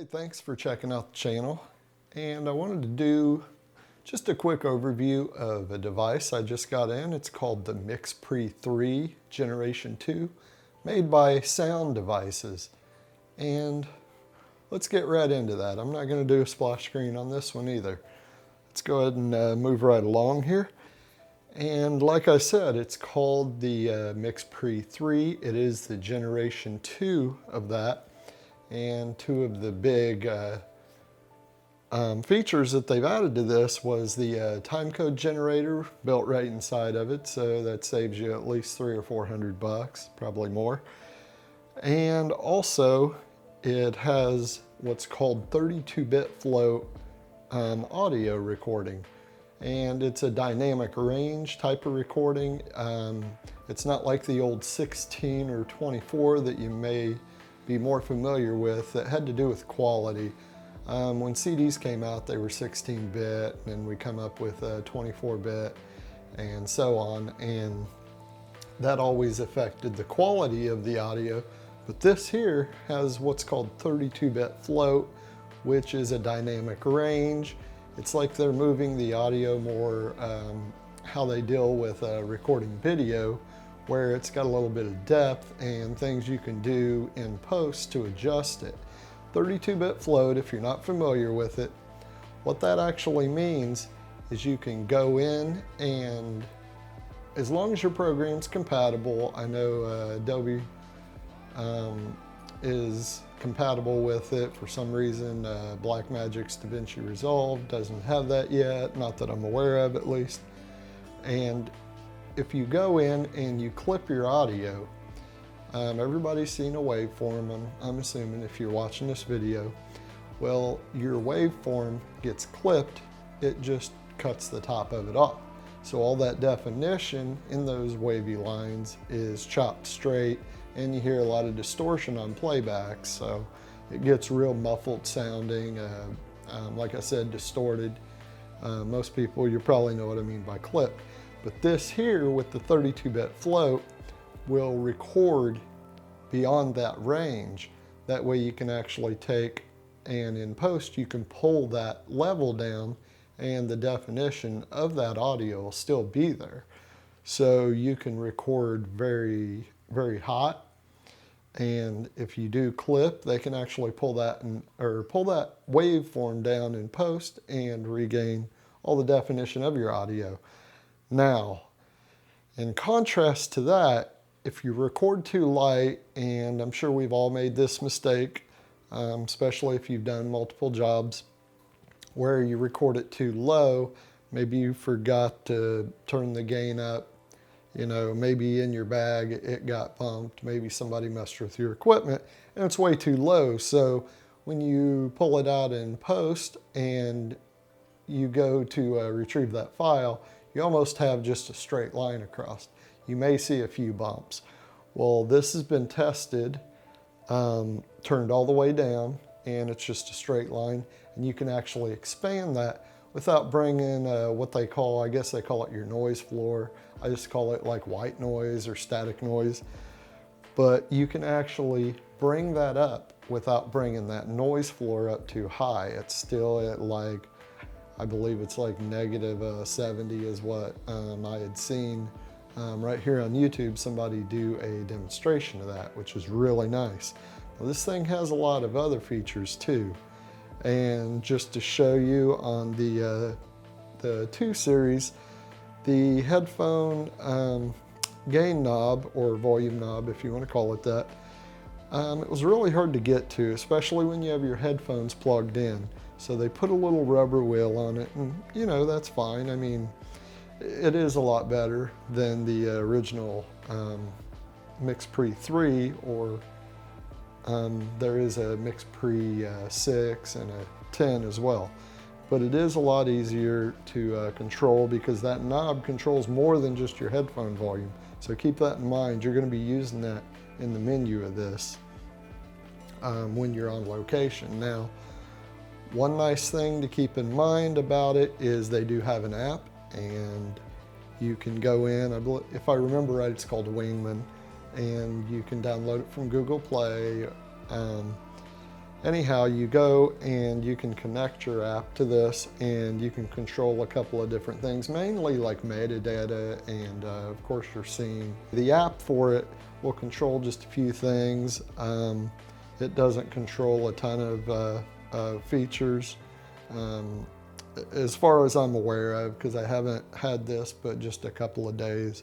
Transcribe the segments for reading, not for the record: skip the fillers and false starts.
Hey, thanks for checking out the channel. And I wanted to do just a quick overview of a device I just got in. It's called the MixPre 3 Generation 2, made by Sound Devices. And let's get right into that. I'm not going to do a splash screen on this one either. Let's go ahead and move right along here. And like I said, it's called the MixPre 3. It is the Generation 2 of that. And two of the big features that they've added to this was the timecode generator built right inside of it, so that saves you at least $300 or $400, probably more. And also, it has what's called 32-bit float audio recording, and it's a dynamic range type of recording. It's not like the old 16 or 24 that you may be more familiar with that had to do with quality. When CDs came out, they were 16-bit, and we come up with 24-bit and so on, and that always affected the quality of the audio. But this here has what's called 32-bit float, which is a dynamic range. It's like they're moving the audio more how they deal with recording video, where it's got a little bit of depth and things you can do in post to adjust it. 32-bit float, if you're not familiar with it, what that actually means is you can go in, and as long as your program's compatible, I know Adobe is compatible with it. For some reason, Blackmagic's DaVinci Resolve doesn't have that yet, not that I'm aware of at least. And if you go in and you clip your audio, everybody's seen a waveform, I'm assuming, if you're watching this video. Well, your waveform gets clipped, it just cuts the top of it off. So all that definition in those wavy lines is chopped straight, and you hear a lot of distortion on playback, so it gets real muffled sounding, like I said, distorted. Most people, you probably know what I mean by clipped. But this here with the 32-bit float will record beyond that range. That way you can actually take, and in post you can pull that level down, and the definition of that audio will still be there. So you can record very, very hot. And if you do clip, they can actually pull that pull that waveform down in post and regain all the definition of your audio. Now, in contrast to that, if you record too light, and I'm sure we've all made this mistake, especially if you've done multiple jobs, where you record it too low, maybe you forgot to turn the gain up, you know, maybe in your bag it got bumped, maybe somebody messed with your equipment, and it's way too low. So when you pull it out in post and you go to retrieve that file, you almost have just a straight line across. You may see a few bumps. Well, this has been tested, turned all the way down, and it's just a straight line, and you can actually expand that without bringing what they call, I guess they call it your noise floor. I just call it like white noise or static noise. But you can actually bring that up without bringing that noise floor up too high. It's still at like, I believe it's like negative 70 is what I had seen right here on YouTube, somebody do a demonstration of that, which is really nice. Now, this thing has a lot of other features too. And just to show you on the 2 series, the headphone gain knob, or volume knob if you want to call it that, it was really hard to get to, especially when you have your headphones plugged in. So they put a little rubber wheel on it, and you know, that's fine. I mean, it is a lot better than the original MixPre 3, or there is a MixPre 6 and a 10 as well. But it is a lot easier to control, because that knob controls more than just your headphone volume. So keep that in mind. You're going to be using that in the menu of this when you're on location. Now, one nice thing to keep in mind about it is they do have an app, and you can go in, if I remember right, it's called Wingman, and you can download it from Google Play. Anyhow, you go and you can connect your app to this, and you can control a couple of different things, mainly like metadata and of course your scene. The app for it will control just a few things. It doesn't control a ton of features as far as I'm aware of, because I haven't had this but just a couple of days,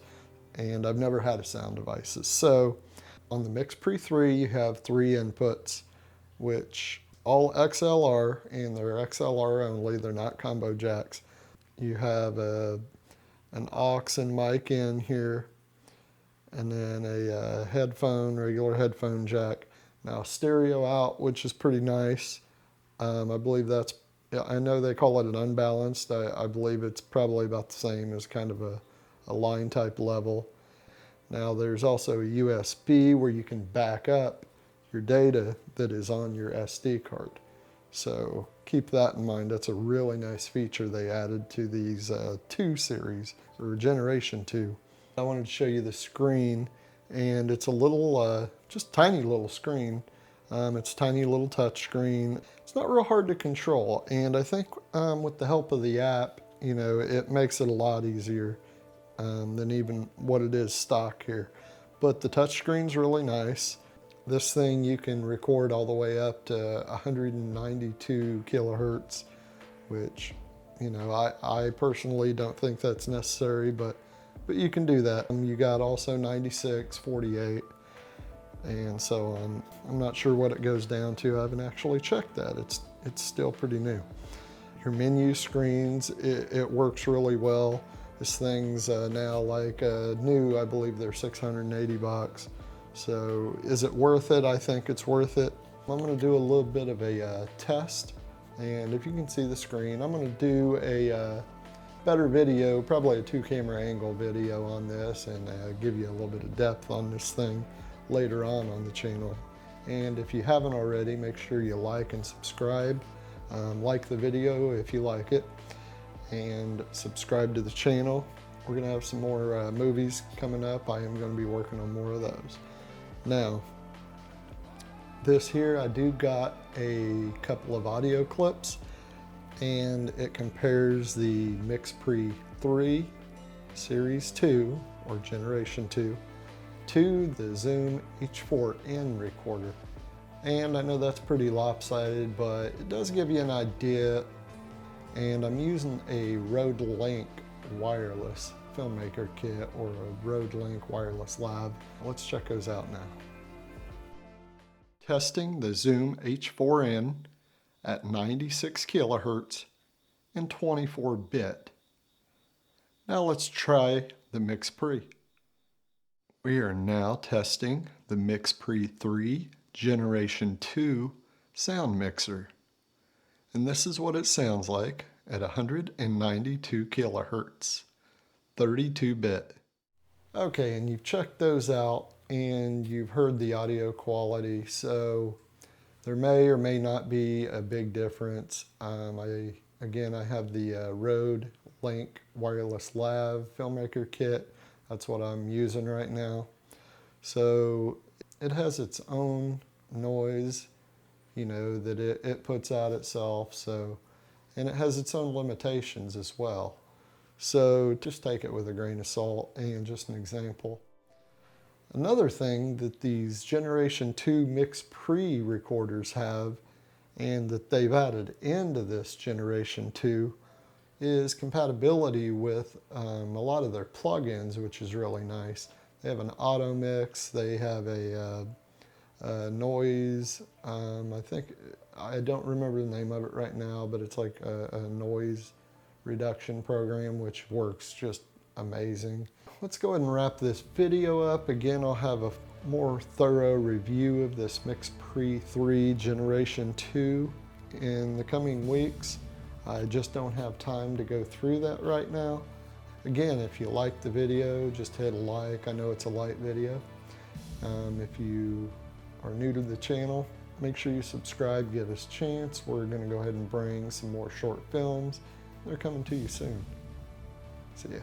and I've never had a sound devices. So on the MixPre 3 you have 3 inputs, which all XLR, and they're XLR only, they're not combo jacks. You have an aux and mic in here, and then a regular headphone jack. Now stereo out, which is pretty nice. I believe that's, I know they call it an unbalanced. I believe it's probably about the same as kind of a line type level. Now there's also a USB where you can back up your data that is on your SD card. So keep that in mind. That's a really nice feature they added to these 2 series, or generation 2. I wanted to show you the screen, and it's a little, just tiny little screen. It's a tiny little touch screen. It's not real hard to control, and I think with the help of the app, you know, it makes it a lot easier than even what it is stock here. But the touch screen's really nice. This thing you can record all the way up to 192 kilohertz, which, you know, I personally don't think that's necessary, but you can do that. You got also 96, 48, and so on. I'm not sure what it goes down to. I haven't actually checked that. It's still pretty new. Your menu screens, it works really well. This thing's now like new. I believe they're 680 bucks. So is it worth it? I think it's worth it. I'm going to do a little bit of a test, and if you can see the screen, I'm going to do a better video, probably a 2-camera angle video on this, and give you a little bit of depth on this thing later on the channel. And if you haven't already, make sure you like and subscribe. Like the video if you like it, and subscribe to the channel. We're going to have some more movies coming up. I am going to be working on more of those. Now, this here, I do got a couple of audio clips, and it compares the MixPre 3 Series 2, or Generation 2, to the Zoom H4N recorder. And I know that's pretty lopsided, but it does give you an idea. And I'm using a Rode Link wireless filmmaker kit, or a Rode Link wireless lab. Let's check those out now. Testing the Zoom H4N at 96 kilohertz and 24-bit. Now let's try the MixPre. We are now testing the MixPre 3 Generation 2 sound mixer. And this is what it sounds like at 192 kilohertz, 32-bit. Okay, and you've checked those out, and you've heard the audio quality, so there may or may not be a big difference. I have the Rode Link wireless lav filmmaker kit. That's what I'm using right now. So it has its own noise, you know, that it puts out itself. So, and it has its own limitations as well. So just take it with a grain of salt, and just an example. Another thing that these Generation 2 MixPre recorders have, and that they've added into this Generation 2, is compatibility with a lot of their plugins, which is really nice. They have an auto mix, they have a noise, I don't remember the name of it right now, but it's like a noise reduction program, which works just amazing. Let's go ahead and wrap this video up. Again, I'll have a more thorough review of this MixPre 3 Generation 2 in the coming weeks. I just don't have time to go through that right now. Again, if you like the video, just hit a like. I know it's a light video. If you are new to the channel, make sure you subscribe, give us a chance. We're going to go ahead and bring some more short films. They're coming to you soon. See ya.